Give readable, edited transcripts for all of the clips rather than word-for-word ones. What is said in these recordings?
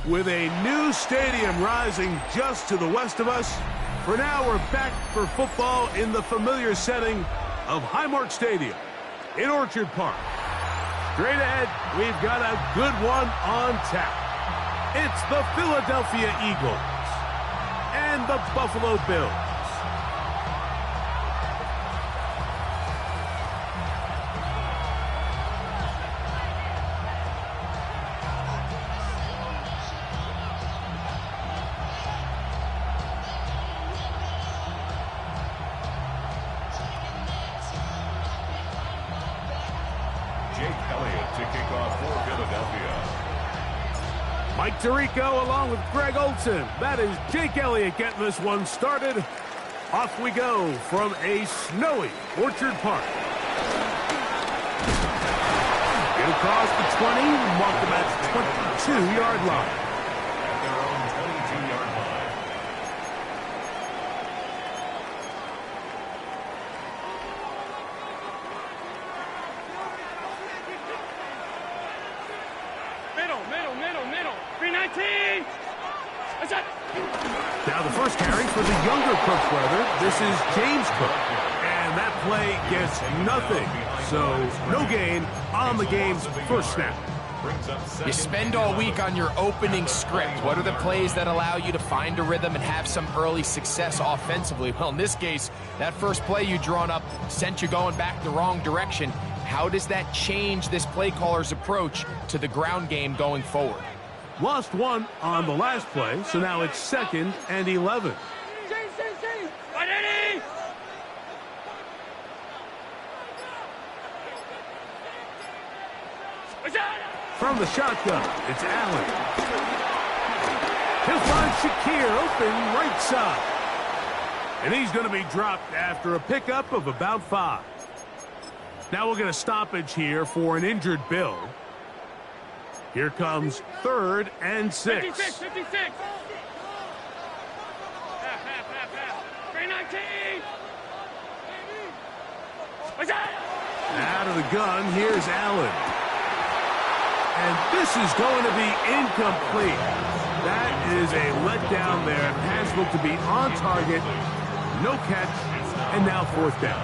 With a new stadium rising just to the west of us, for now we're back for football in the familiar setting of Highmark Stadium in Orchard Park. Straight ahead, we've got a good one on tap. It's the Philadelphia Eagles and the Buffalo Bills. Mike Tirico along with Greg Olson. That is Jake Elliott getting this one started. Off we go from a snowy Orchard Park. Get across the 20, mark them at 22-yard line. At their own 22-yard line. Middle. 319. Now the first carry for the younger Cook brother. This is James Cook. And that play gets nothing. So no gain on the game's first snap. You spend all week on your opening script. What are the plays that allow you to find a rhythm and have some early success offensively? Well, in this case, that first play you drawn up sent you going back the wrong direction. How does that change this play caller's approach to the ground game going forward? Lost one on the last play, so now it's 2nd and 11. From the shotgun, it's Allen. He'll find Shakir open right side. And he's going to be dropped after a pickup of about 5. Now we'll get a stoppage here for an injured Bill. Here comes 3rd and 6. 56. 319. Out of the gun, here's Allen. And this is going to be incomplete. That is a letdown there. Pass looked to be on target. No catch. And now 4th down.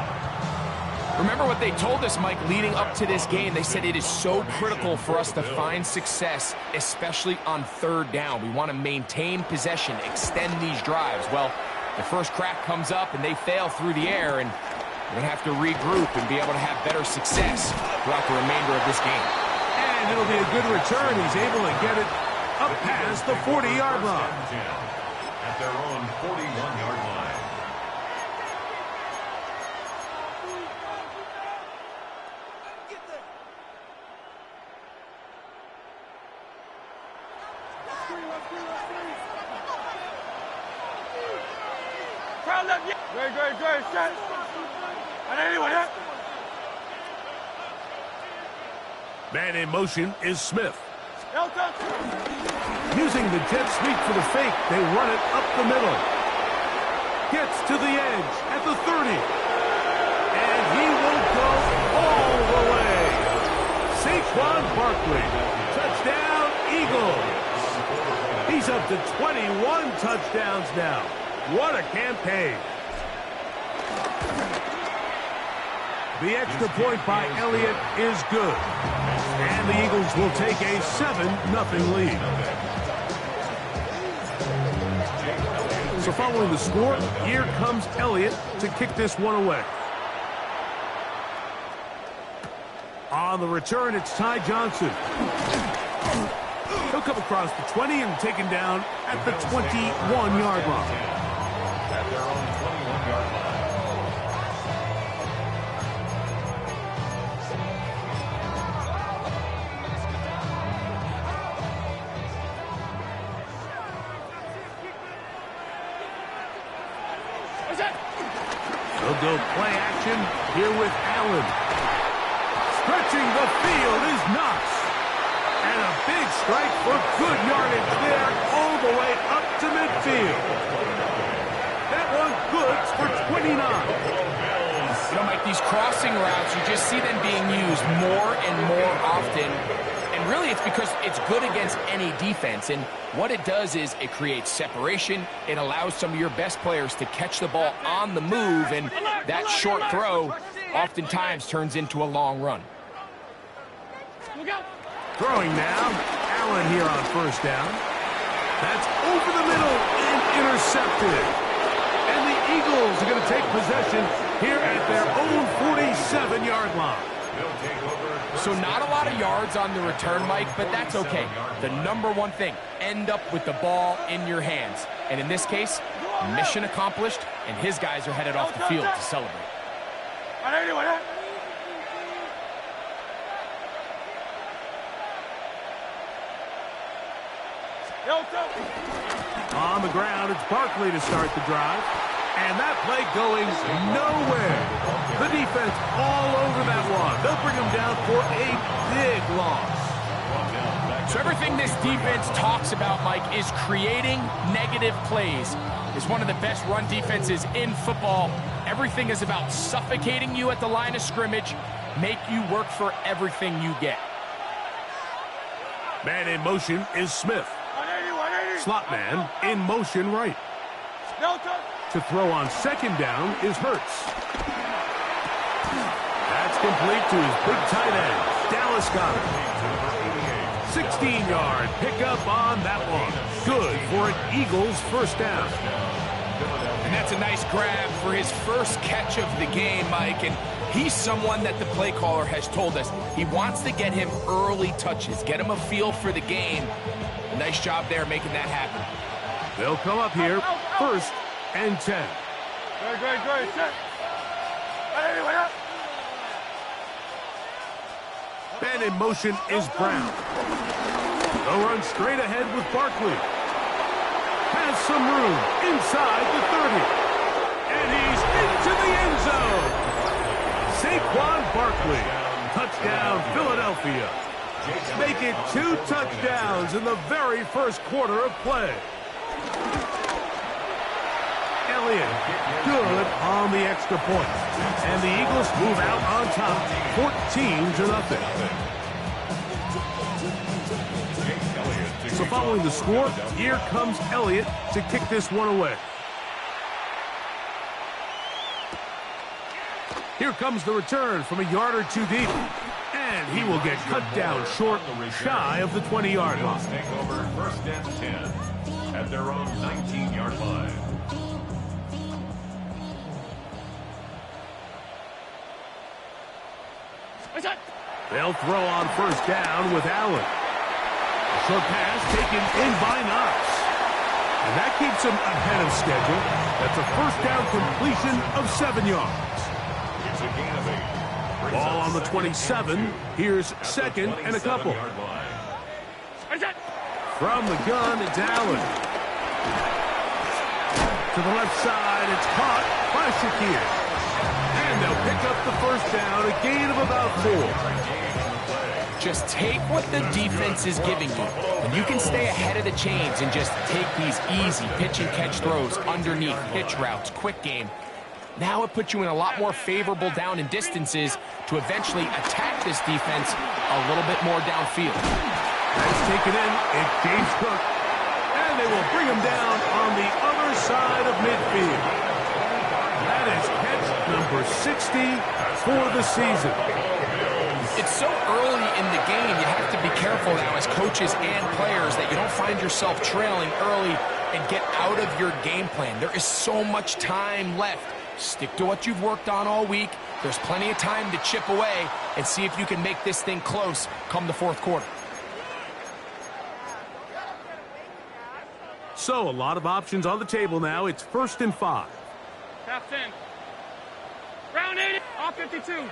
Remember what they told us, Mike, leading up to this game. They said it is so critical for us to find success, especially on 3rd down. We want to maintain possession, extend these drives. Well, the first crack comes up and they fail through the air, and we're going to have to regroup and be able to have better success throughout the remainder of this game. And it'll be a good return. He's able to get it up past the 40-yard line. At their own 41-yard line. Great. Man in motion is Smith. Using the jet sweep for the fake, they run it up the middle. Gets to the edge at the 30. And he will go all the way. Saquon Barkley. Touchdown, Eagles. He's up to 21 touchdowns now. What a campaign. The extra point by Elliott is good. And the Eagles will take a 7-0 lead. So following the score, here comes Elliott to kick this one away. On the return, it's Ty Johnson. He'll come across the 20 and taken down at the 21-yard line. At their own 21-yard line. The go play action here with Allen. Stretching the field is Knox. And a big strike for good yardage there all the way up to midfield. That one good for 29. You know, Mike, these crossing routes, you just see them being used more and more often. And really, it's because it's good against any defense. And what it does is it creates separation. It allows some of your best players to catch the ball on the move. And that short throw oftentimes turns into a long run. Throwing now. Allen here on first down. That's over the middle and intercepted. And the Eagles are going to take possession here at their own 47-yard line. So not a lot of yards on the return, Mike, but that's okay. The number one thing, end up with the ball in your hands. And in this case, mission accomplished, and his guys are headed off the field to celebrate. On the ground, it's Barkley to start the drive. And that play going nowhere. The defense all over that one. They'll bring him down for a big loss. So everything this defense talks about, Mike, is creating negative plays. It's one of the best run defenses in football. Everything is about suffocating you at the line of scrimmage, make you work for everything you get. Man in motion is Smith. Slot man in motion right. To throw on second down is Hurts. That's complete to his big tight end, Dallas Goedert. 16-yard pickup on that one. Good for an Eagles first down. And that's a nice grab for his first catch of the game, Mike. And he's someone that the play caller has told us he wants to get him early touches, get him a feel for the game. A nice job there making that happen. They'll come up here first and 10. Great. Man in motion is Brown. They'll run straight ahead with Barkley. Has some room inside the 30. And he's into the end zone. Saquon Barkley. Touchdown, Philadelphia. Make it 2 touchdowns in the very first quarter of play. Elliott, good on the extra point. And the Eagles move out on top, 14-0. So following the score, here comes Elliott to kick this one away. Here comes the return from a yard or two deep. And he will get cut down short, shy of the 20-yard line. Take over first and 10 at their own 19-yard line. They'll throw on first down with Allen. A short pass taken in by Knox. And that keeps him ahead of schedule. That's a first down completion of 7 yards. It's a gain of 8. Ball on the 27. Here's second and a couple. From the gun, it's Allen. To the left side, it's caught by Shakir. And they'll pick up the first down, a gain of about 4. Just take what the defense is giving you. And you can stay ahead of the chains and just take these easy pitch and catch throws underneath, pitch routes, quick game. Now it puts you in a lot more favorable down and distances to eventually attack this defense a little bit more downfield. That's taken in. It's James Cook. And they will bring him down on the other side of midfield. That is catch number 60 for the season. It's so early in the game, you have to be careful now as coaches and players that you don't find yourself trailing early and get out of your game plan. There is so much time left. Stick to what you've worked on all week. There's plenty of time to chip away and see if you can make this thing close come the fourth quarter. So, a lot of options on the table now. It's 1st and 5. Half 10. Round 80. Off 52.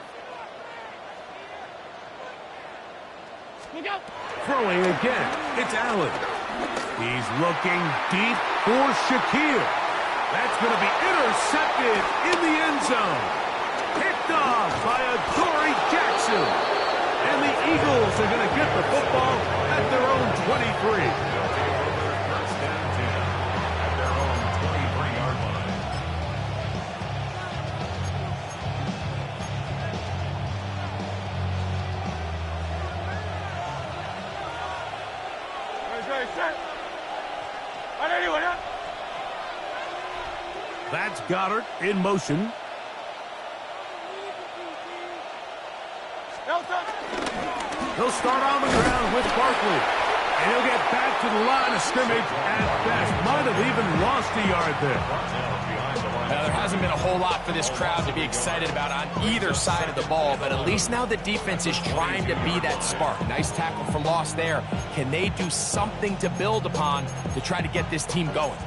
Look out. Throwing again. It's Allen. He's looking deep for Shakir. That's going to be intercepted in the end zone. Picked off by Adoree Jackson. And the Eagles are going to get the football at their own 23. First down 10 at their own 23-yard line. That's Goddard in motion. He'll start on the ground with Barkley. And he'll get back to the line of scrimmage at best. Might have even lost a yard there. Now, there hasn't been a whole lot for this crowd to be excited about on either side of the ball, but at least now the defense is trying to be that spark. Nice tackle for loss there. Can they do something to build upon to try to get this team going?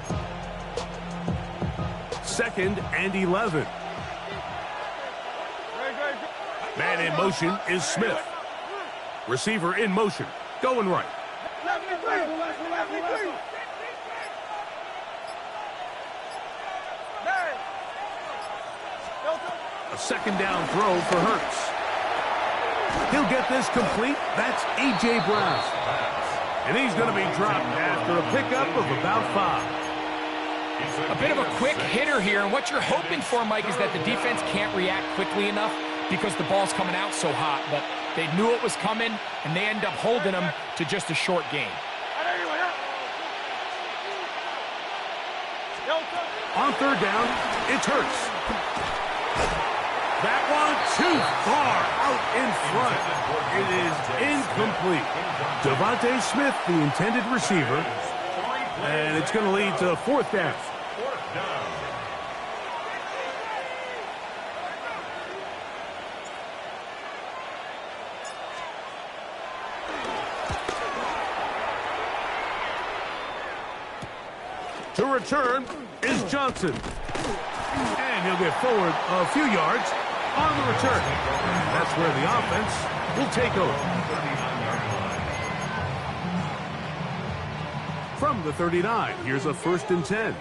2nd and 11. Man in motion is Smith. Receiver in motion, going right. A 2nd down throw for Hurts. He'll get this complete. That's A.J. Brown. And he's going to be dropped after a pickup of about 5. A bit of a quick hitter here, and what you're hoping for, Mike, is that the defense can't react quickly enough because the ball's coming out so hot, but they knew it was coming, and they end up holding them to just a short gain. On 3rd down, it's Hurts. That one too far out in front. It is incomplete. Devontae Smith, the intended receiver, and it's going to lead to 4th down. To return is Johnson. And he'll get forward a few yards on the return. That's where the offense will take over. From the 39, here's a 1st and 10.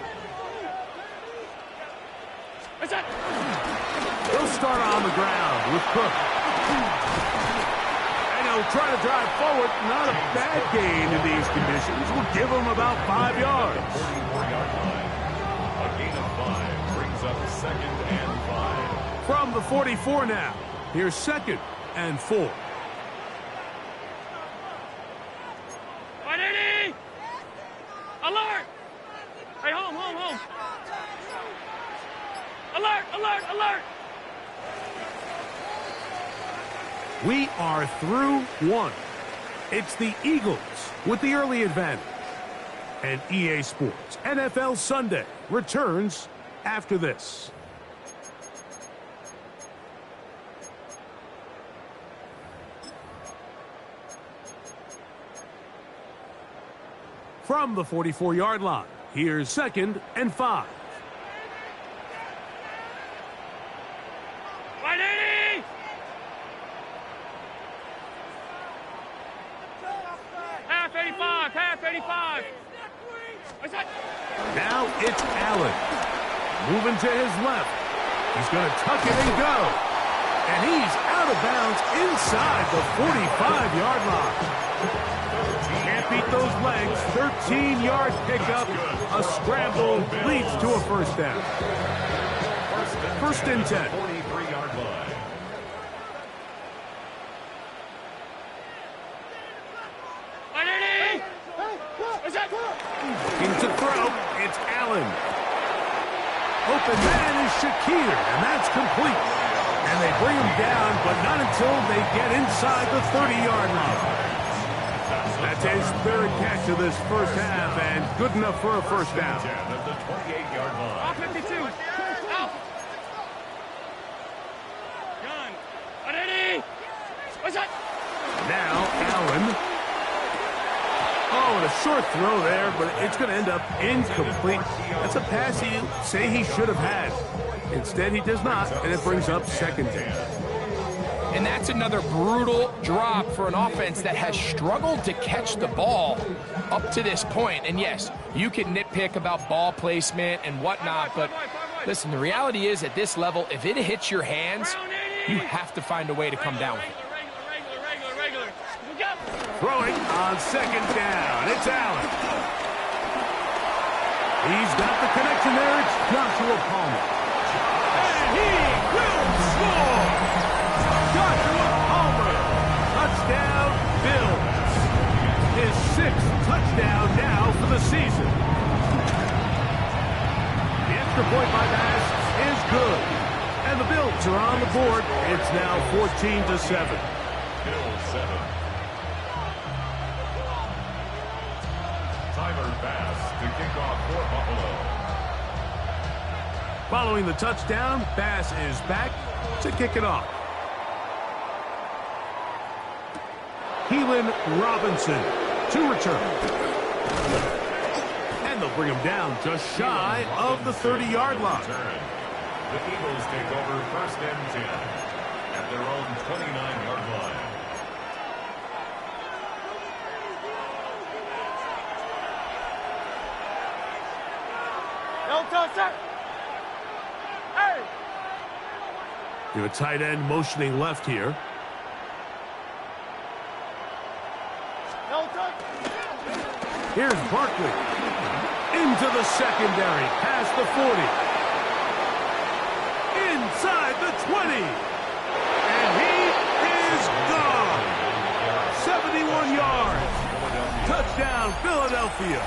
He'll start on the ground with Cook. And he'll try to drive forward. Not a bad gain in these conditions. Will give him about 5 yards. 44-yard line. A gain of 5 brings up 2nd and 5. From the 44 now, here's 2nd and 4. Alert! Hey, home. Alert! We are through 1. It's the Eagles with the early advantage. And EA Sports NFL Sunday returns after this. From the 44-yard line, here's 2nd and 5. Half 85. Now it's Allen. Moving to his left. He's going to tuck it and go. And he's out of bounds inside the 45-yard line. Can't beat those legs. 13-yard pickup. A scramble leads to a 1st down. 1st and 10. 43-yard line. Looking to throw. It's Allen. Open man is Shakir, and that's complete. And they bring him down, but not until they get inside the 30-yard line. That's his 3rd catch of this 1st half, and good enough for a 1st down. At the 28-yard line. 52. Out. Gun. Now Allen. Oh, and a short throw there, but it's going to end up incomplete. That's a pass you say he should have had. Instead, he does not, and it brings up 2nd down. And that's another brutal drop for an offense that has struggled to catch the ball up to this point. And yes, you can nitpick about ball placement and whatnot, but listen, the reality is at this level, if it hits your hands, you have to find a way to come down with it. Throwing on second down. It's Allen. He's got the connection there. It's Joshua Palmer. And he will score! Joshua Palmer. Touchdown, Bills. His 6th touchdown now for the season. The extra point by Bass is good. And the Bills are on the board. It's now 14-7. Bills 7. Tyler Bass to kick off for Buffalo. Following the touchdown, Bass is back to kick it off. Keelan Robinson to return. And they'll bring him down just shy of the 30-yard line. The Eagles take over 1st and 10 at their own 29-yard line. Hey! You have a tight end motioning left here. Here's Barkley. Into the secondary, past the 40. Inside the 20. And he is gone. 71 yards. Touchdown, Philadelphia.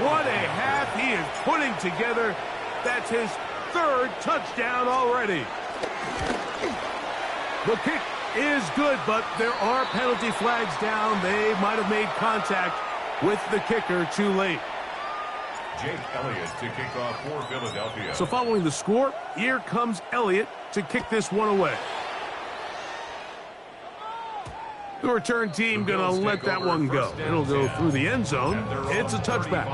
What a half he is putting together. That's his 3rd touchdown already. The kick is good, but there are penalty flags down. They might have made contact with the kicker too late. Jake Elliott to kick off for Philadelphia. So following the score, here comes Elliott to kick this one away. The return team going to let that one go. It'll go through the end zone. It's a touchback.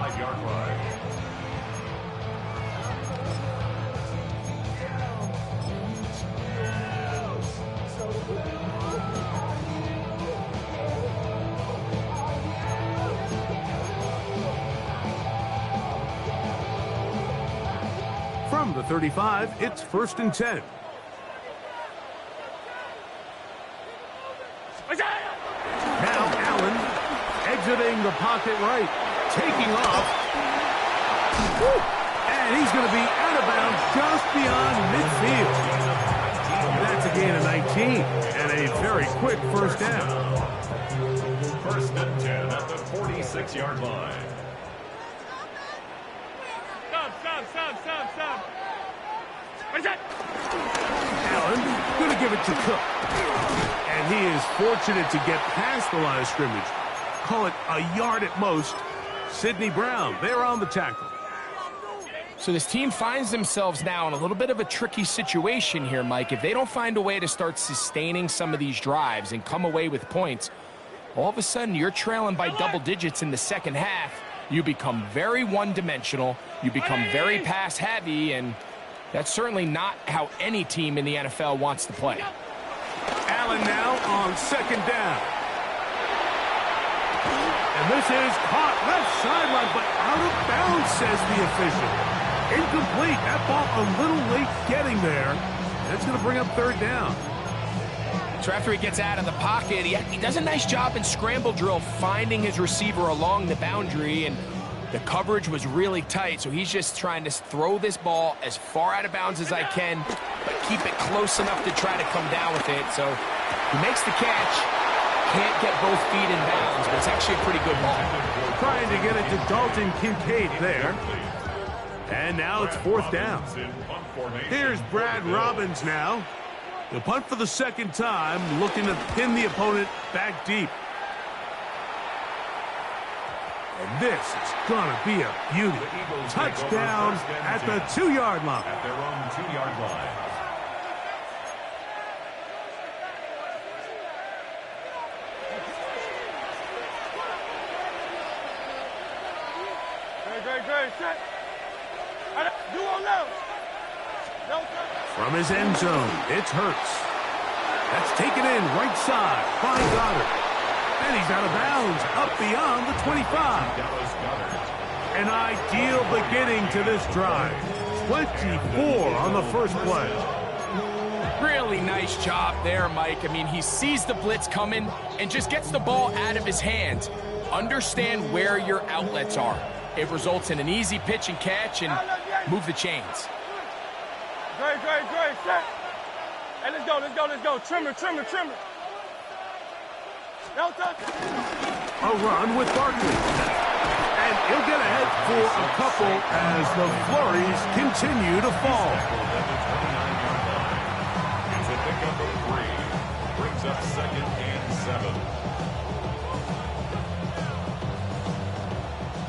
From the 35, it's 1st and 10. Now Allen exiting the pocket right, taking off. And he's going to be out of bounds just beyond midfield. That's a gain of 19 and a very quick 1st down. 1st and 10 at the 46-yard line. Stop. What is that? Allen going to give it to Cook. And he is fortunate to get past the line of scrimmage. Call it a yard at most. Sidney Brown, they're on the tackle. So this team finds themselves now in a little bit of a tricky situation here, Mike. If they don't find a way to start sustaining some of these drives and come away with points, all of a sudden you're trailing by double digits in the second half. You become very one-dimensional. You become very pass-heavy, and that's certainly not how any team in the NFL wants to play. Allen now on second down. And this is caught left sideline, but out of bounds, says the official. Incomplete. That ball a little late getting there. That's going to bring up 3rd down. So after he gets out of the pocket, he does a nice job in scramble drill finding his receiver along the boundary, and the coverage was really tight, so he's just trying to throw this ball as far out of bounds as I can, but keep it close enough to try to come down with it. So he makes the catch, can't get both feet in bounds, but it's actually a pretty good ball. Trying to get it to Dalton Kincaid there. And now it's 4th down. Here's Brad Robbins now. The punt for the 2nd time, looking to pin the opponent back deep. And this is going to be a beauty. Touchdown at the 2-yard line. At their own 2-yard line. From his end zone, it's Hurts. That's taken in right side by Goddard. And he's out of bounds, up beyond the 25. An ideal beginning to this drive. 24 on the first play. Really nice job there, Mike. I mean, he sees the blitz coming and just gets the ball out of his hands. Understand where your outlets are. It results in an easy pitch and catch and move the chains. Great, set. Hey, let's go. Trimmer. No touch. A run with Barkley. And he'll get ahead for a couple as the flurries continue to fall. It's a pickup of 3. Brings up 2nd and 7.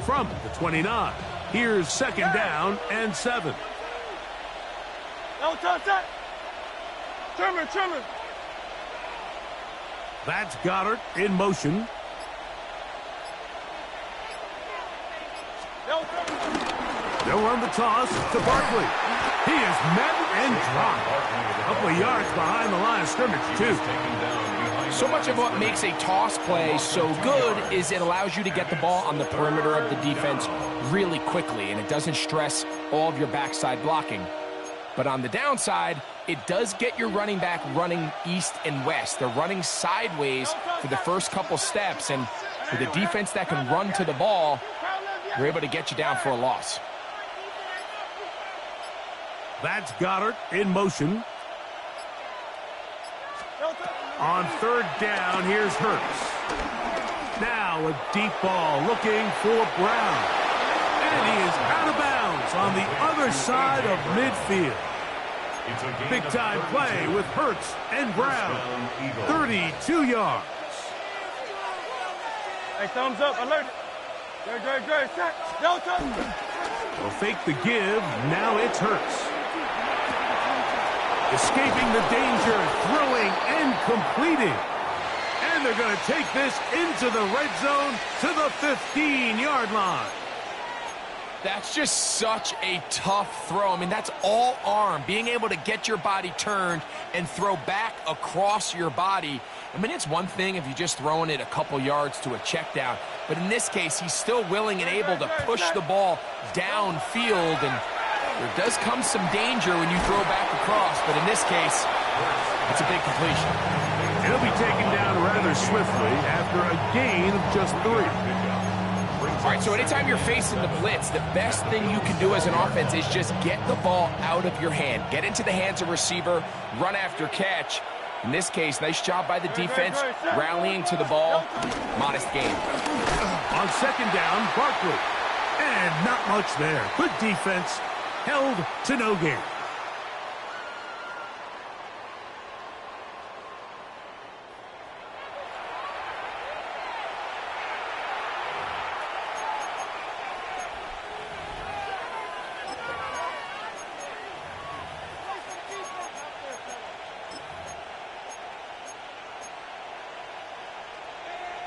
From the 29, here's 2nd down and 7. No touch that. Trimmer. That's Goddard in motion. No touch. They'll run the toss to Barkley. He is met and dropped. A couple of yards behind the line of scrimmage, too. So much of what makes a toss play so good is it allows you to get the ball on the perimeter of the defense really quickly, and it doesn't stress all of your backside blocking. But on the downside, it does get your running back running east and west. They're running sideways for the first couple steps, and with a defense that can run to the ball, we're able to get you down for a loss. That's Goddard in motion. On 3rd down, here's Hurts. Now a deep ball looking for Brown. And he is out of bounds on the other side of midfield. Big-time play with Hurts and Brown. 32 yards. Hey, thumbs up, alert. Great, set. No touch. Will fake the give. Now it's Hurts. Escaping the danger, throwing and completing. And they're going to take this into the red zone to the 15-yard line. That's just such a tough throw. I mean, that's all arm, being able to get your body turned and throw back across your body. I mean, it's one thing if you're just throwing it a couple yards to a check down, but in this case, he's still willing and able to push the ball downfield, and there does come some danger when you throw back across, but in this case, it's a big completion. It'll be taken down rather swiftly after a gain of just 3. All right, so anytime you're facing the blitz, the best thing you can do as an offense is just get the ball out of your hand. Get into the hands of receiver, run after catch. In this case, nice job by the defense, rallying to the ball. Modest gain. On 2nd down, Barkley. And not much there. Good defense. Held to no gain.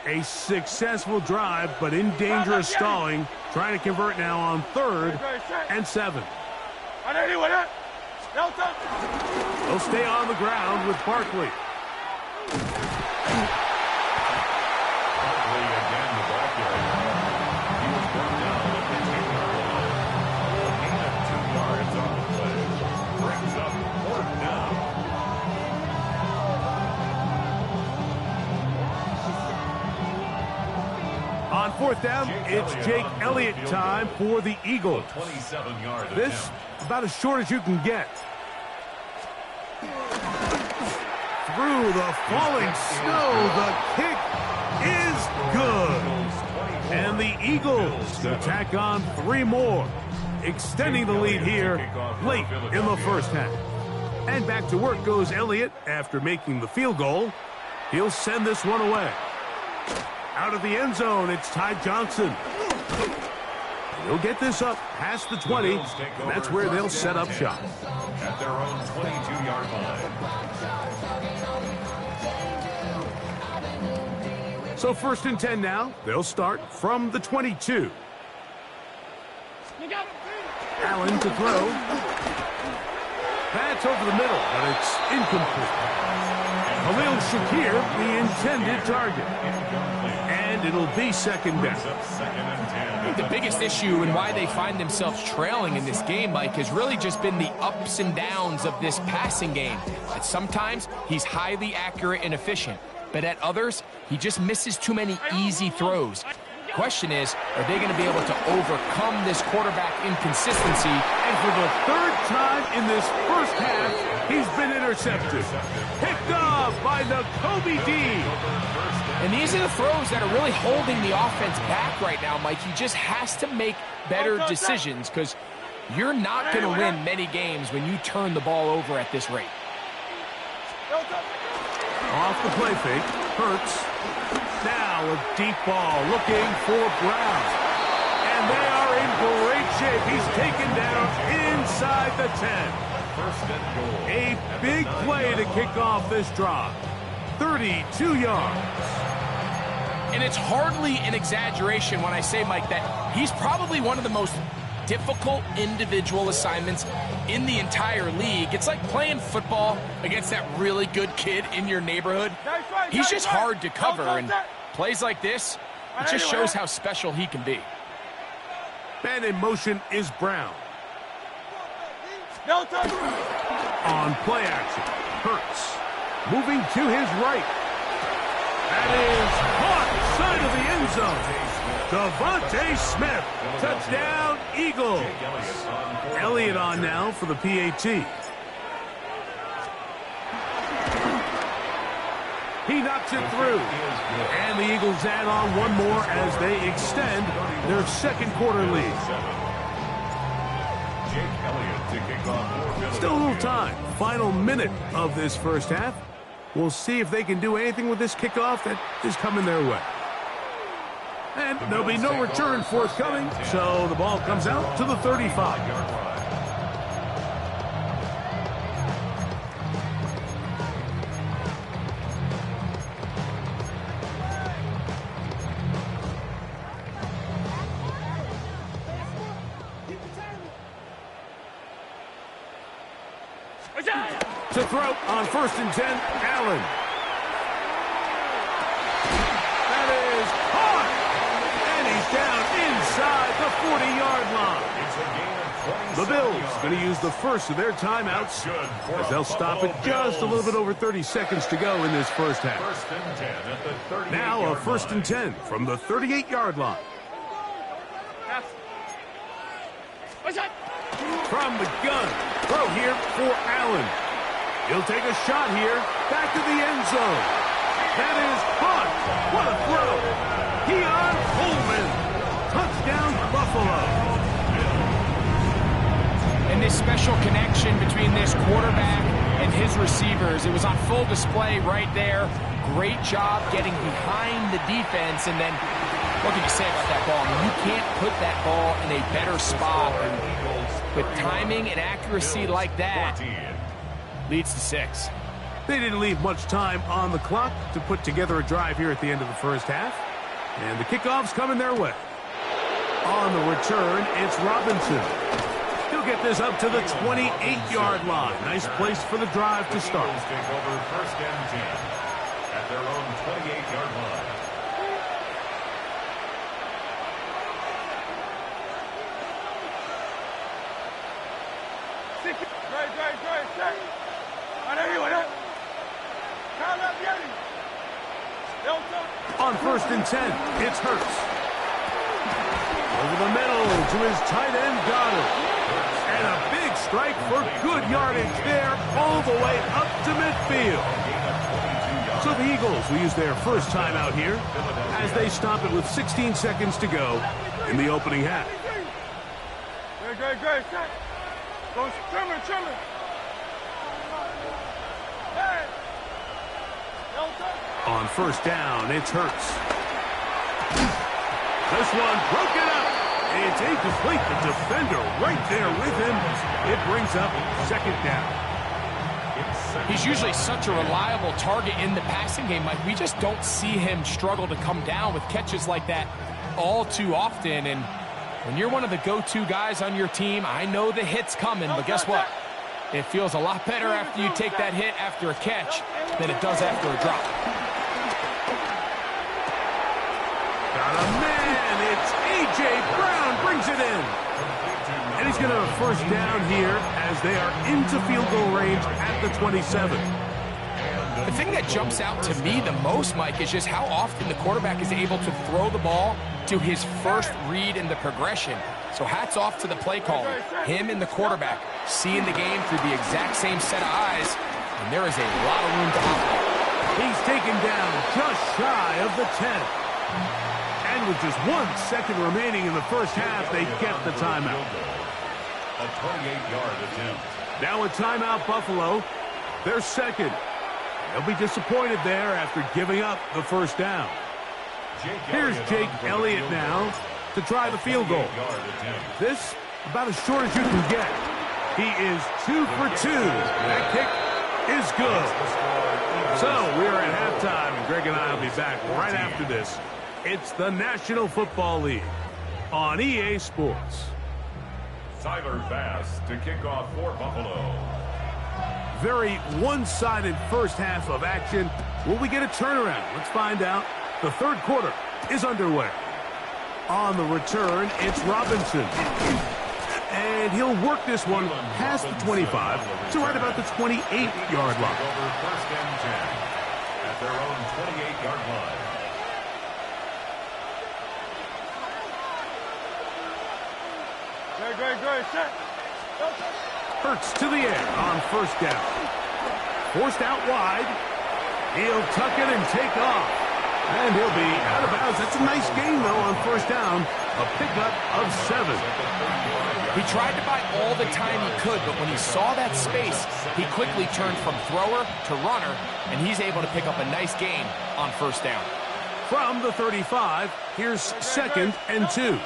A successful drive, but in danger of stalling. Trying to convert now on 3rd and 7. They'll stay on the ground with Barkley. Barkley again, the ball carrier. He was brought down at the 15-yard line. A gain of 2 yards on the play. Brings up 4th down. On 4th down, it's Jake Elliott time for the Eagles. 27-yard This attempt. about as short as you can get. Through the falling snow, the kick is good. And the Eagles tack on 3 more, extending the lead here late in the first half. And back to work goes Elliott after making the field goal. He'll send this one away. Out of the end zone, it's Ty Johnson. He'll get this up past the 20, and that's where they'll set up shop. At their own 22-yard line. So 1st and 10 now. They'll start from the 22. Allen to throw. That's over the middle, but it's incomplete. Khalil Shakir, the intended target. And it'll be second down. I think the biggest issue and why they find themselves trailing in this game, Mike, has really just been the ups and downs of this passing game. At sometimes, he's highly accurate and efficient, but at others, he just misses too many easy throws. Question is, are they going to be able to overcome this quarterback inconsistency? And for the third time in this first half, he's been intercepted. Picked off by Nakobe Dean. And these are the throws that are really holding the offense back right now, Mike. He just has to make better decisions because you're not going to win many games when you turn the ball over at this rate. Off the play fake, Hurts. Now a deep ball looking for Brown. And they are in great shape. He's taken down inside the 10. A big play to kick off this drive. 32 yards. And it's hardly an exaggeration when I say, Mike, that he's probably one of the most difficult individual assignments in the entire league. It's like playing football against that really good kid in your neighborhood. He's just hard to cover, and plays like this, it just shows how special he can be. And in motion is Brown. On play action, Hurts. Moving to his right. That is caught side of the end zone. Devontae Smith. Touchdown, Eagles. Elliott on now for the PAT. He knocks it through. And the Eagles add on one more as they extend their second quarter lead. Still a little time. Final minute of this first half. We'll see if they can do anything with this kickoff that is coming their way. And there'll be no return forthcoming, so the ball comes out to the 35. To throw on 1st and 10, Allen. That is caught. And he's down inside the 40-yard line. The Bills going to use the first of their timeouts as they'll stop it just a little bit over 30 seconds to go in this first half. Now a 1st and 10 from the 38-yard line. From the gun, throw here for Allen. He'll take a shot here, back to the end zone. That is caught. What a throw. Keon Coleman. Touchdown, Buffalo. And this special connection between this quarterback and his receivers, it was on full display right there. Great job getting behind the defense. And then, what can you say about that ball? I mean, you can't put that ball in a better spot. And with timing and accuracy like that, leads to 6. They didn't leave much time on the clock to put together a drive here at the end of the first half. And the kickoff's coming their way. On the return, it's Robinson. He'll get this up to the 28-yard line. Nice place for the drive to start. Take over 1st and 10 at their own 28-yard line. On 1st and 10, it's Hurts. Over the middle to his tight end, Goddard. And a big strike for good yardage there all the way up to midfield. So the Eagles will use their first timeout here as they stop it with 16 seconds to go in the opening half. Great. Go trimmer. On 1st down, it's Hurts. This one broken up. It's incomplete. The defender right there with him. It brings up 2nd down. He's usually such a reliable target in the passing game, Mike. We just don't see him struggle to come down with catches like that all too often. And when you're one of the go-to guys on your team, I know the hit's coming, but guess what? It feels a lot better after you take that hit after a catch than it does after a drop. Got a man. It's A.J. Brown brings it in. And he's going to have a first down here as they are into field goal range at the 27. The thing that jumps out to me the most, Mike, is just how often the quarterback is able to throw the ball to his first read in the progression. So hats off to the play caller. Him and the quarterback seeing the game through the exact same set of eyes, and there is a lot of room to operate. He's taken down just shy of the 10. And with just 1 second remaining in the first half, they get the timeout. A 28-yard attempt. Now a timeout, Buffalo. They're second. They'll be disappointed there after giving up the first down. Here's Jake Elliott now to try the field goal. This, about as short as you can get. He is 2 for 2. That kick is good. So we are at halftime, and Greg and I will be back right after this. It's the National Football League on EA Sports. Tyler Bass to kick off for Buffalo. Very one-sided first half of action. Will we get a turnaround? Let's find out. The third quarter is underway. On the return, it's Robinson. And he'll work this one past the 25 to right about the 28-yard line. Over first and 10 at their own 28-yard line. Hurts to the air on first down. Forced out wide. He'll tuck it and take off. And he'll be out of bounds. That's a nice gain, though, on first down. A pickup of 7. He tried to buy all the time he could, but when he saw that space, he quickly turned from thrower to runner, and he's able to pick up a nice gain on first down. From the 35, here's second and 2.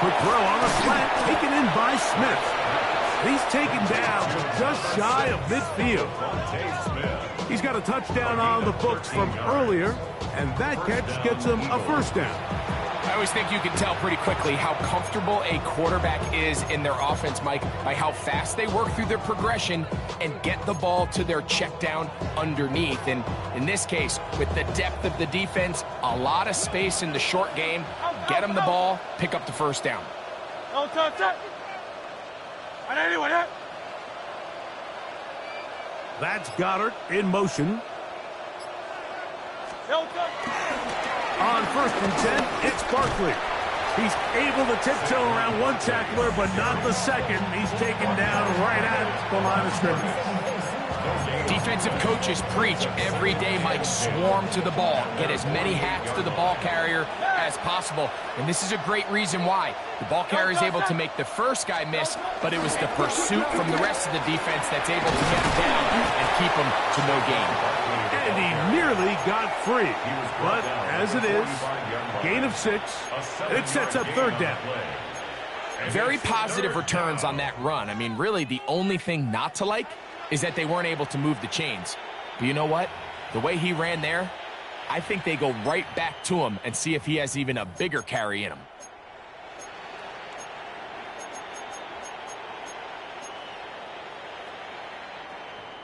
Quick throw on the slant, taken in by Smith. He's taken down just shy of midfield. He's got a touchdown on the books from earlier, and that catch gets him a first down. I always think you can tell pretty quickly how comfortable a quarterback is in their offense, Mike, by how fast they work through their progression and get the ball to their check down underneath. And in this case, with the depth of the defense, a lot of space in the short game, get them the ball, pick up the first down. That's Goddard in motion. On first and 10, it's Barkley. He's able to tiptoe around one tackler, but not the second. He's taken down right at the line of scrimmage. Defensive coaches preach every day, Mike, swarm to the ball. Get as many hacks to the ball carrier as possible. And this is a great reason why. The ball carrier is able to make the first guy miss, but it was the pursuit from the rest of the defense that's able to get him down and keep him to no gain. And he nearly got free. But as it is, gain of 6, it sets up third down. Very positive returns on that run. I mean, really, the only thing not to like is that they weren't able to move the chains. But you know what? The way he ran there, I think they go right back to him and see if he has even a bigger carry in him.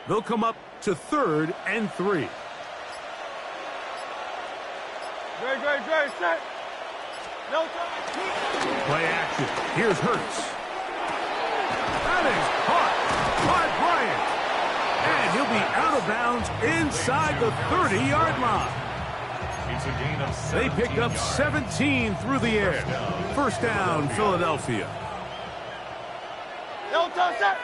They'll come up to third and 3. Set. No time. Play action. Here's Hurts. That is caught by Bryant. And he'll be out of bounds inside the 30-yard line. It's a gain of 17 They pick up 17 through the air. First down, Philadelphia. No time. Set.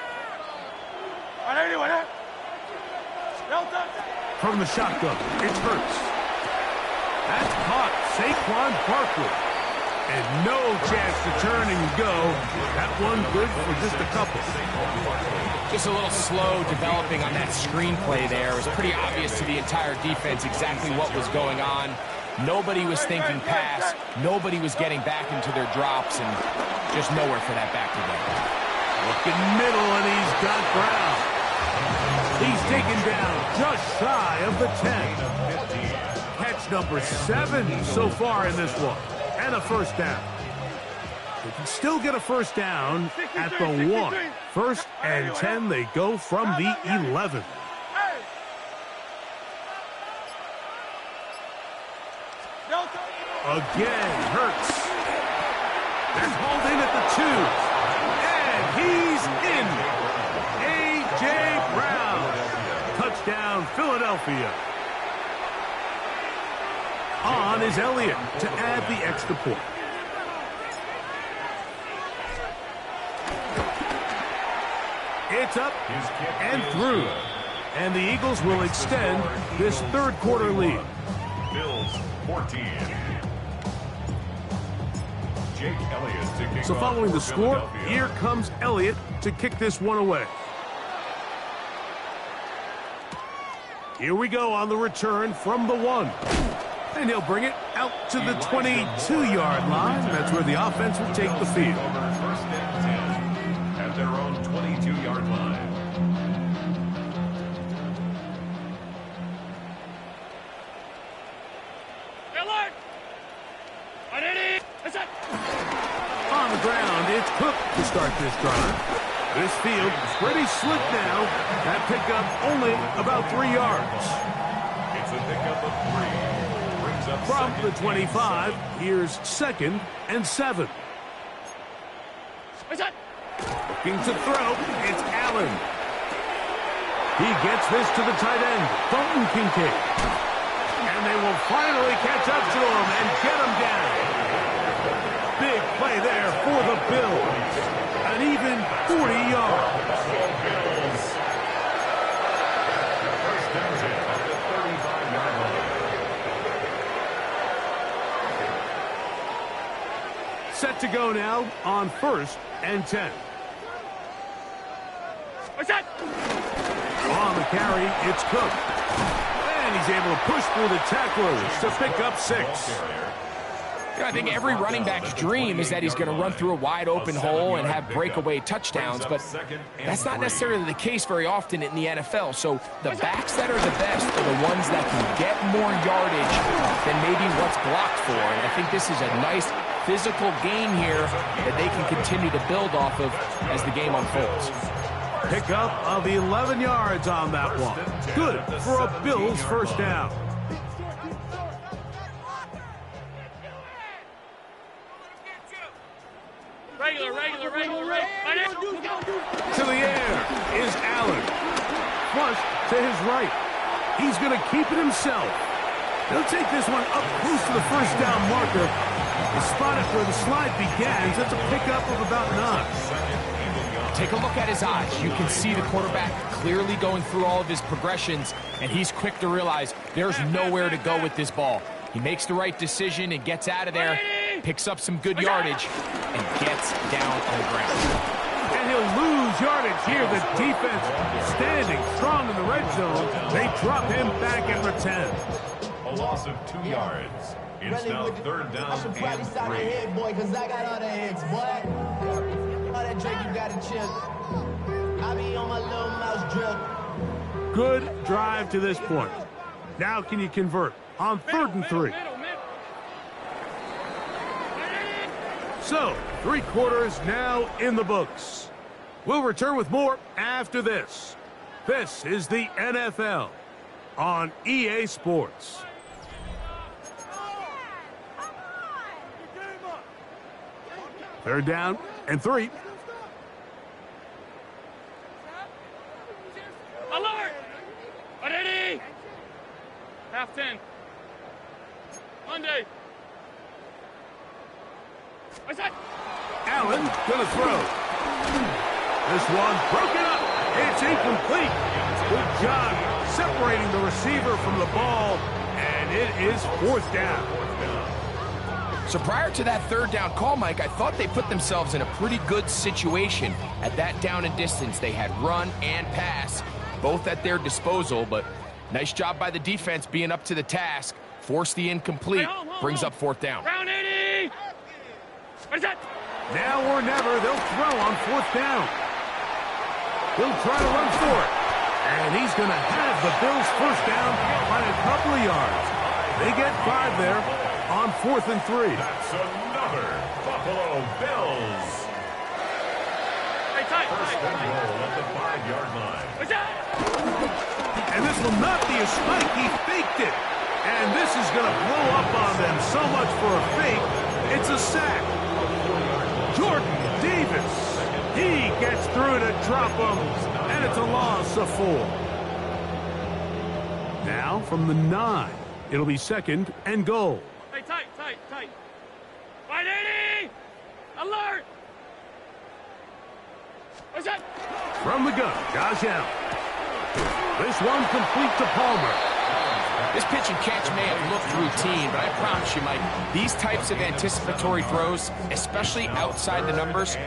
No time. From the shotgun, it's Hurts. That's caught. Saquon Barkley. And no chance to turn and go. That one good for just a couple. Just a little slow developing on that screenplay there. It was pretty obvious to the entire defense exactly what was going on. Nobody was thinking pass. Nobody was getting back into their drops, and just nowhere for that back to go. Looking middle, and he's got Brown. He's taken down just shy of the 10. Catch number 7 so far in this one. And a first down. They can still get a first down at the 1. First and 10, they go from the 11. Again, Hurts. That's hauled in at the 2. And he's in. A.J. Brown. Touchdown, Philadelphia. On is Elliott to add the extra point. It's up and through. And the Eagles will extend this third quarter lead. Bills 14. Jake Elliott to kick So off following for the score, Philadelphia. here comes Elliott to kick this one away. Here we go on the return from the 1. And he'll bring it out to the 22-yard line. That's where the offense will take the field. First and 10 at their own 22-yard line. Alert! Identity! That's it! On the ground, it's Cook to start this drive. This field is pretty slick now. That pickup only about 3 yards. It's a pickup of 3. Brings up From second the 25, here's 2nd and 7. That's it! Looking to throw, it's Allen. He gets this to the tight end, Dalton Kincaid. And they will finally catch up to him and get him down. Big play there for the Bills. An even 40 yards. First and 10 at the 35-yard line. Set to go now on 1st and 10. What's that? On the carry, it's Cook. And he's able to push through the tacklers to pick up 6. I think every running back's dream is that he's going to run through a wide open hole and have breakaway touchdowns, but that's not necessarily the case very often in the NFL. So the backs that are the best are the ones that can get more yardage than maybe what's blocked for. And I think this is a nice physical gain here that they can continue to build off of as the game unfolds. Pickup of 11 yards on that one. Good for a Bills first down. Regular. To the air is Allen. Flush to his right. He's going to keep it himself. He'll take this one up close to the first down marker. The spot it where the slide begins. That's a pickup of about 9. Take a look at his eyes. You can see the quarterback clearly going through all of his progressions, and he's quick to realize there's nowhere to go with this ball. He makes the right decision and gets out of there, picks up some good yardage, and gets down on the ground. And he'll lose yardage here. The defense standing strong in the red zone. They drop him back at the 10. A loss of 2 yards. It's now 3rd down I should probably sign your head, boy, because I got all the hits, boy. All that Drake, you got to chill. I be on my little mouse drill. Good drive to this point. Now can you convert on 3rd and 3? So, 3 quarters now in the books. We'll return with more after this. This is the NFL on EA Sports. Third down and 3. Alert! Identity! Half 10. Monday. What's that? Allen gonna throw. This one broken up. It's incomplete. Good job separating the receiver from the ball, and it is 4th down. So prior to that 3rd down call, Mike, I thought they put themselves in a pretty good situation at that down and distance. They had run and pass, both at their disposal, but nice job by the defense being up to the task. Force the incomplete, brings up 4th down. Round 80! What is that? Now or never, they'll throw on 4th down. He'll try to run for it. And he's going to have the Bills first down by a couple of yards. They get 5 there on 4th and 3. That's another Buffalo Bills. Hey, tight, First tight, and tight. goal at the 5-yard line. What's that? And this will not be a spike. He faked it. And this is going to blow up on them. So much for a fake. It's a sack. Jordan Davis. He gets through to drop him. And it's a loss of 4. Now from the 9. It'll be second and goal. Hey, tight, tight, tight. 180! Alert! What's that? From the gun, Josh Allen. This one complete to Palmer. This pitch and catch may have looked routine, but I promise you, Mike, these types of anticipatory throws, especially outside the numbers,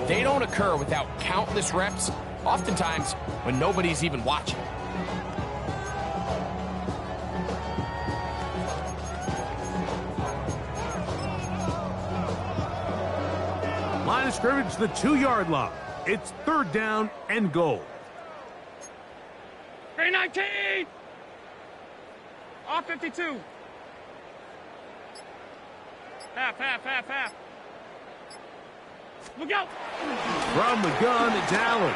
they don't occur without countless reps, oftentimes when nobody's even watching. Line of scrimmage, the 2-yard line. It's third down and goal. 319! Off 52. Half. Look out! From the gun, it's Allen.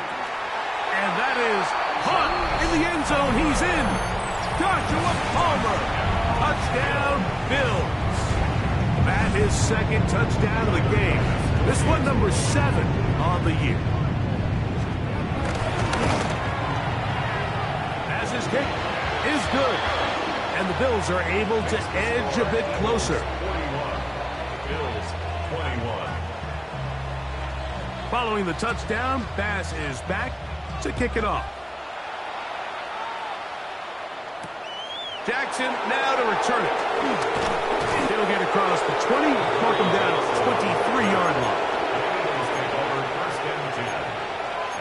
And that is Hunt in the end zone. He's in. Joshua Palmer. Touchdown, Bills. That is second touchdown of the game. This one number 7 on the year. As his kick is good. And the Bills are able to edge a bit closer. 41. Bills 21. Following the touchdown, Bass is back to kick it off. Jackson now to return it. He'll get across the 20, mark him down at the 23-yard line. Bills take over first and 10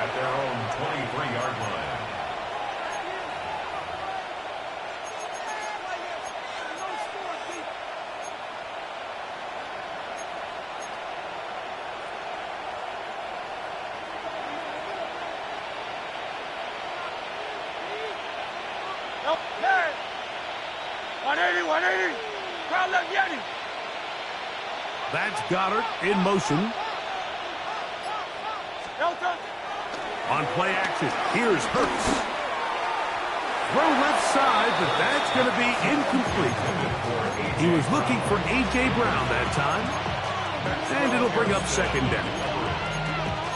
at their own 23-yard line. Nope, there. 180. Crowd left Yeti. That's Goddard in motion. Delta. On play action, here's Hurts. Throw left side, but that's going to be incomplete. He was looking for A.J. Brown that time. And it'll bring up second down.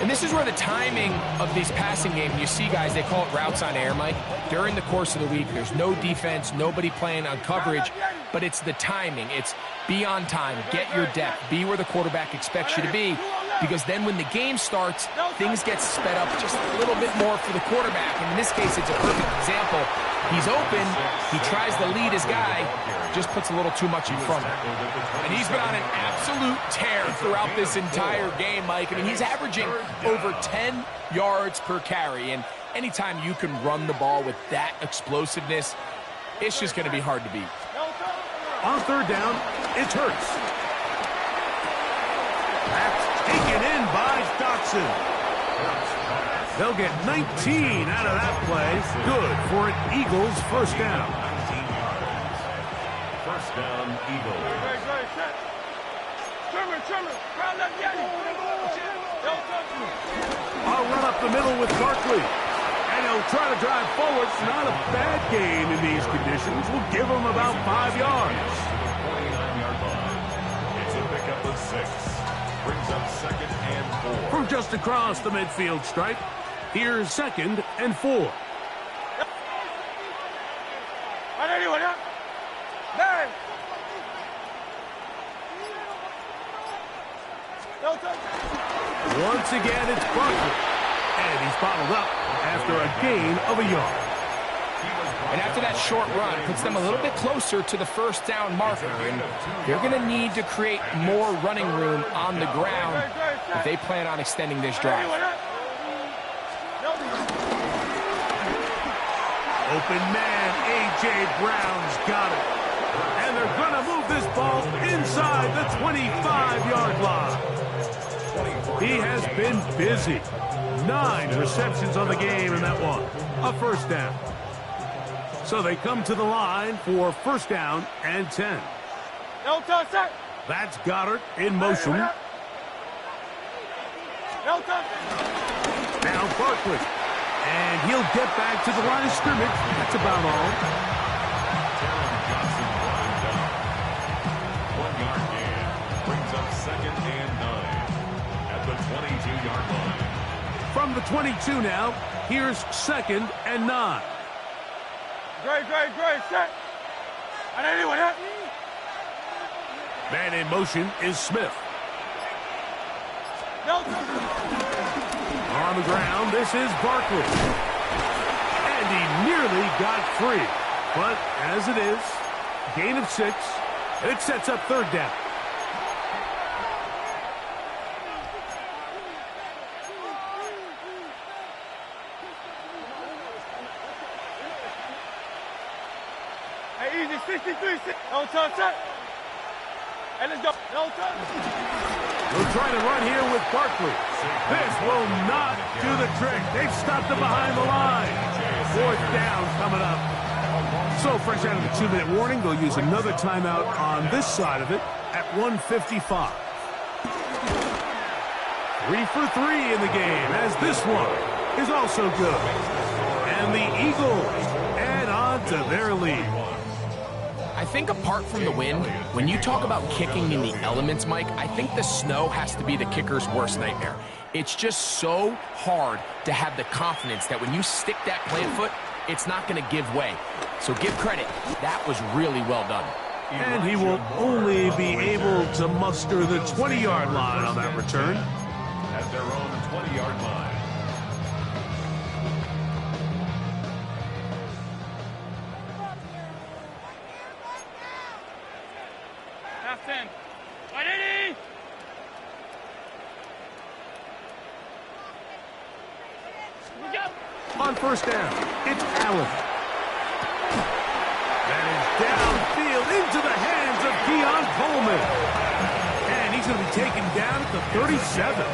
And this is where the timing of these passing games, you see guys, they call it routes on air, Mike. During the course of the week, there's no defense, nobody playing on coverage, but it's the timing. It's be on time, get your depth, be where the quarterback expects you to be, because then when the game starts, things get sped up just a little bit more for the quarterback. And in this case, it's a perfect example. He's open, he tries to lead his guy, just puts a little too much in front of him. And he's been on an absolute tear throughout this entire game, Mike. I mean, he's averaging over 10 yards per carry. And anytime you can run the ball with that explosiveness, it's just going to be hard to beat. On third down, it's Hurts. That's taken in by Dotson. They'll get 19 out of that play. Good for an Eagles first down. 19 yards. First down, Eagles. Trimmer. Crowd left Yeti. I'll run up the middle with Barkley. And he'll try to drive forward. Not a bad game in these conditions. We'll give him about 5 yards. 49-yard line. It's a pickup of 6. Brings up second and 4. From just across the midfield stripe, here's second and 4. 180, there. Once again, it's Barkley. And he's bottled up after a gain of a yard. And after that short run, puts them a little bit closer to the first down marker. And they're going to need to create more running room on the ground if they plan on extending this drive. Open man, A.J. Brown's got it. And they're going to move this ball inside the 25-yard line. He has been busy. 9 receptions on the game in that one. A first down. So they come to the line for first down and 10. That's Goddard in motion. Now Barkley. And he'll get back to the line of scrimmage. That's about all. Taron Johnson brought him down. 1 yard gain. Brings up 2nd and 9 at the 22-yard line. From the 22 now, here's 2nd and 9. Great, set. And anyone hit? Man in motion is Smith. On the ground, this is Barkley. And he nearly got free. But as it is, gain of 6, and it sets up 3rd down. Hey, easy, 63, no touch. Hey, let's go, no touch. We'll try to run here with Barkley. This will not do the trick. They've stopped him behind the line. 4th down coming up. So fresh out of the 2-minute warning, they'll use another timeout on this side of it at 1:55. 3 for 3 in the game, as this one is also good. And the Eagles add on to their lead. I think apart from the wind, when you talk about kicking in the elements, Mike, I think the snow has to be the kicker's worst nightmare. It's just so hard to have the confidence that when you stick that plant foot, it's not going to give way. So give credit. That was really well done. And he will only be able to muster the 20-yard line on that return. At their own 20-yard line. Half 10. 180. On 1st down, it's Allen. That is downfield into the hands of Keon Coleman. And he's going to be taken down at the 37.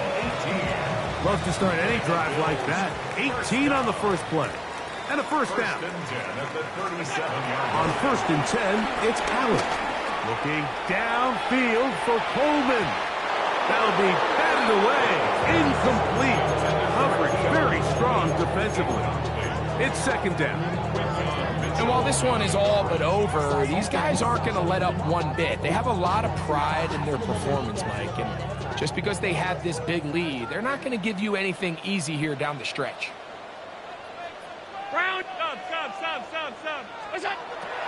Love to start any drive like that. 18 on the first play. And a 1st down. First and 10 at the 37-yard On 1st and 10, it's Allen. Looking downfield for Coleman. That'll be batted away. Incomplete. Coverage very strong defensively. It's 2nd down. And while this one is all but over, these guys aren't going to let up one bit. They have a lot of pride in their performance, Mike. And just because they have this big lead, they're not going to give you anything easy here down the stretch. Round. Sub. What's up?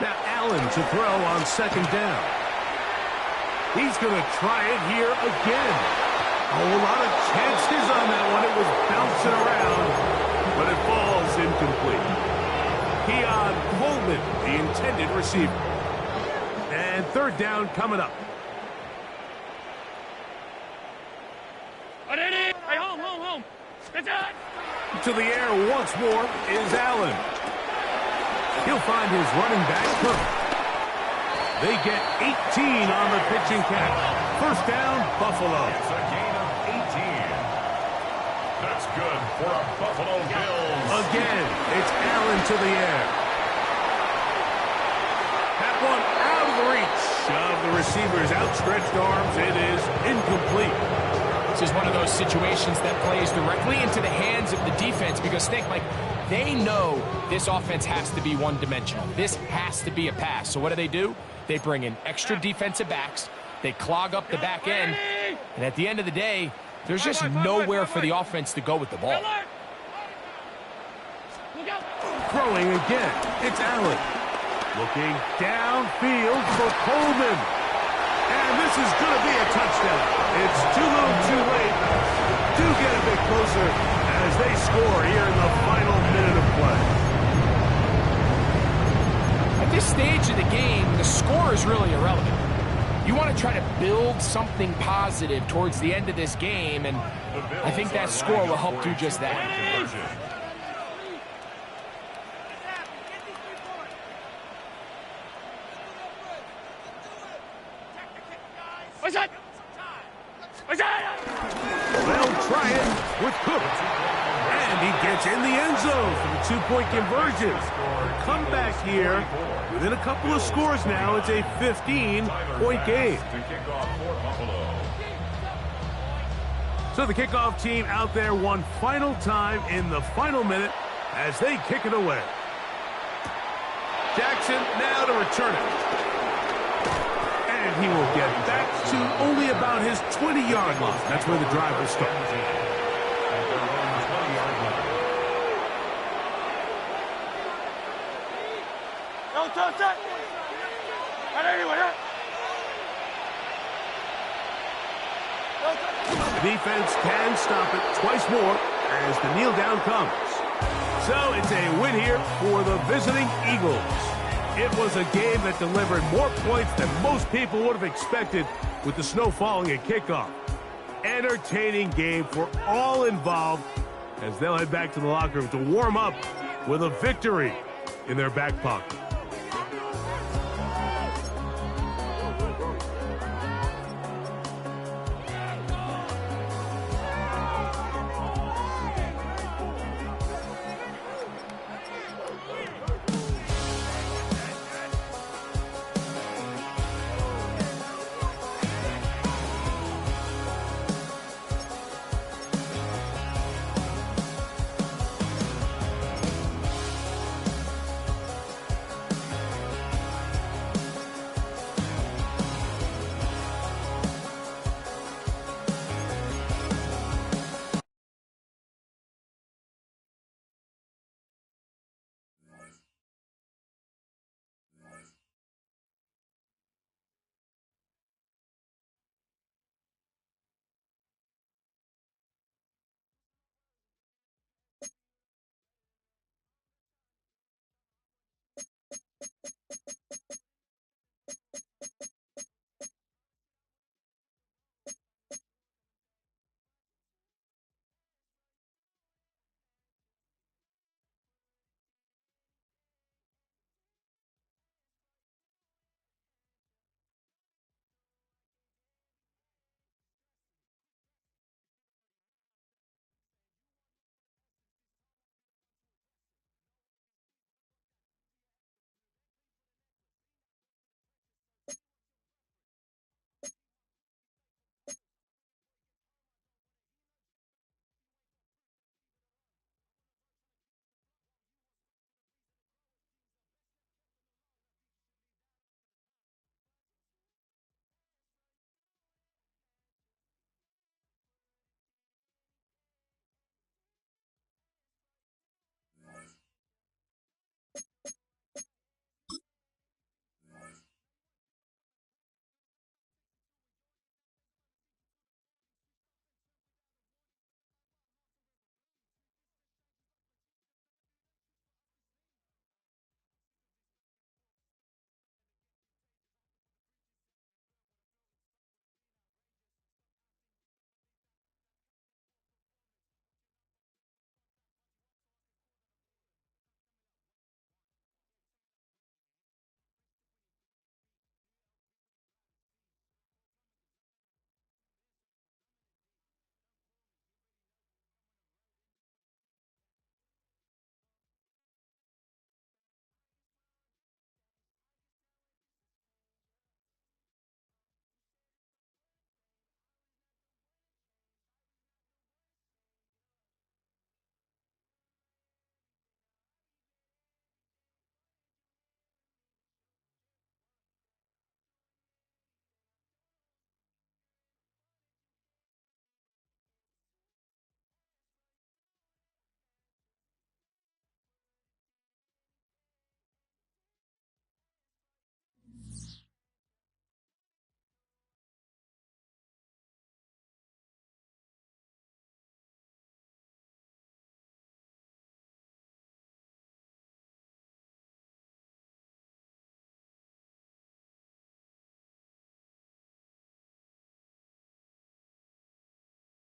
Now Allen to throw on 2nd down. He's going to try it here again. A whole lot of chances on that one. It was bouncing around, but it falls incomplete. Keon Coleman, the intended receiver. And 3rd down coming up. 180. Hey, home. It's out. To the air once more is Allen. He'll find his running back, Cook. They get 18 on the pitching catch. 1st down, Buffalo. It's a gain of 18. That's good for a Buffalo Bills. Again, it's Allen to the air. That one out of the reach of the receiver's outstretched arms. It is incomplete. This is one of those situations that plays directly into the hands of the defense because, think, Mike, they know this offense has to be one-dimensional. This has to be a pass. So what do? They bring in extra defensive backs. They clog up the back end. And at the end of the day, there's just nowhere for the offense to go with the ball. Throwing again, it's Allen. Looking downfield for Coleman. And this is going to be a touchdown. It's too little too late. Do get a bit closer as they score here in the final minute of play. At this stage of the game, the score is really irrelevant. You want to try to build something positive towards the end of this game, and I think that score will help do just that. What's that? They'll try it with Cook. And he gets in the end zone for the two-point conversion. Come back here. Within a couple of scores now, it's a 15-point game. So the kickoff team out there one final time in the final minute as they kick it away. Jackson now to return it. And he will get back to only about his 20-yard line. That's where the drive will start. The defense can stop it twice more as the kneel down comes. So it's a win here for the visiting Eagles. It was a game that delivered more points than most people would have expected with the snow falling at kickoff. Entertaining game for all involved as they'll head back to the locker room to warm up with a victory in their back pocket.